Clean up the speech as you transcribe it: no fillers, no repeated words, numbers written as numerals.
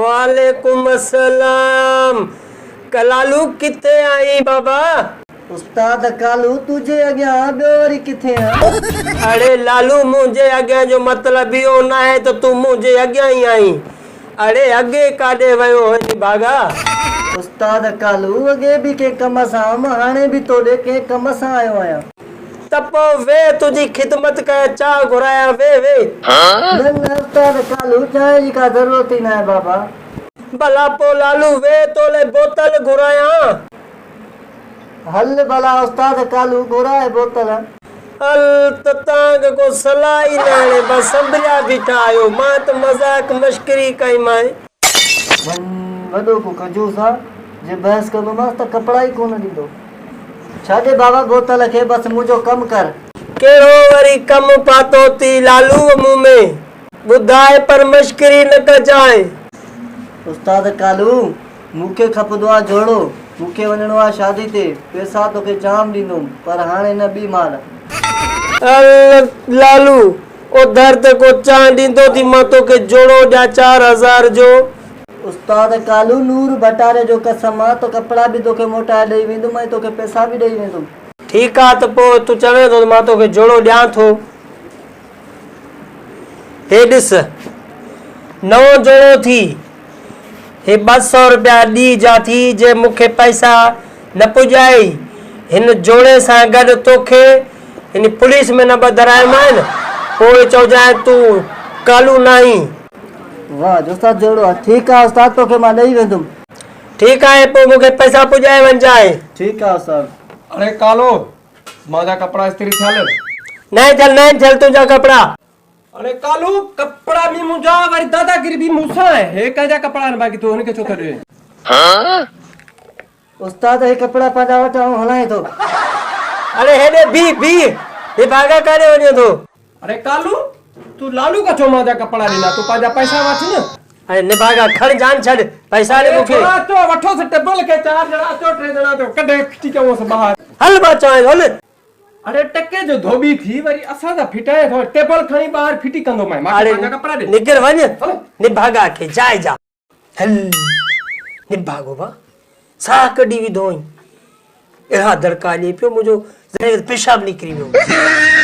वालेकुम अस्सलाम। कलालू किथे आई बाबा? उस्ताद कालू तुझे अॻियां ॿियो वरी किथे आहे? अरे लालू मुझे अॻियां जो मतलब इहो न आहे त तूं मुझे अॻियां ही आई। अरे अॻे काॾे वियो हुई भागा? उस्ताद कालू अॻे बि कंहिं कम सां आयुमि, हाणे बि तोॾे कंहिं कम सां आयो आहियां। त पोइ वे तुंहिंजी ख़िदमत कया, चाह घुराया, वे वे। न न उस्ताद कालू चांहि जी का ज़रूरत ई न आहे बाबा। भला पोइ लालू वे तोले बोतल घुराया। हल भला उस्ताद कालू घुराए बोतल। हल त तव्हांखे को सलाह ई न आहे, बसि संभलिया बीठा आहियो। मां त मज़ाक मश्करी कई माए। वॾो को कंजूस आहे, जे बहस कंदोमांसि त कपिड़ा ई कोन ॾींदो। छाॾे बाबा बोतल खे, बसि मुंहिंजो कमु कर। कहिड़ो वरी कमु पातो थी लालू मूं में? ॿुधाए पर मश्करी न कजाए। उस्ताद कालू मूंखे खपंदो आहे जोड़ो, मूंखे वञिणो आहे शादी ते, पैसा तोखे जाम ॾींदुमि, पर हाणे न ॿी माल। लालू उधर ते को चांहि ॾींदो थी, मां तोखे जोड़ो ॾियां 4000 जो। उस्ताद कालू नूर भटारे जो कसम आहे, तो कपिड़ा बि तोखे मोटाए ॾेई वेंदुमि ऐं तोखे पैसा बि ॾेई वेंदुमि। ठीकु आहे त पोइ तूं चवे थो मां तोखे जोड़ो ॾियां थो। हे ॾिस, नओं जोड़ो थी, हे 200 रुपया ॾी जा थी। जे मूंखे पैसा न पुॼाई हिन जोड़े सां गॾु तोखे हिन पुलिस में न ॿधाराइमा आहिनि, पोइ चइजांइ तूं कालू न आहीं। वाह उस्ताद जोड़ो आहे। ठीकु आहे उस्ताद, तोखे मां ॾेई वेंदुमि। ठीकु आहे, पोइ मूंखे पैसा पुॼाए वञजांइ। ठीकु आहे उस्ताद। अरे कालो मांजा कपड़ा इस्त्री थियल? नहीं थियल तुंहिंजा कपिड़ा। अरे कालू कपड़ा भी मुंजा, वरी दादागिरी भी मूंसां आहे। हे कंहिंजा कपड़ा न बाक़ी तूं हुनखे छो थो ॾे? उस्ताद हे कपिड़ा पंहिंजा वटि आऊं हलाए थो। अरे हेॾे बी हे भागा काॾे वञे थो? अरे कालू तू लालू का छो मांजा कपड़ा ॾिना? तू पंहिंजा पैसा वठ न। अरे निभागा खड़ जान छड़, पैसा ॾे मूंखे। अचो वठो से टेबल के 4 ॼणा अचो, 3 ॼणा अचो, कॾहिं फिटी कयूं से ॿाहिर। हल मां चवां हल। अरे टके जो धोबी थी वरी असां जा फिटाए थो, टेबल खणी ॿाहिर फिटी कंदो मैं। मां पंहिंजा कपड़ा ॾे। निकर वञ निभागा खे जाए जा। हल निभागो बा सा कढी विधो अहिड़ा दड़का ॾे पियो, मुंहिंजो पेशाब निकिरी वियो।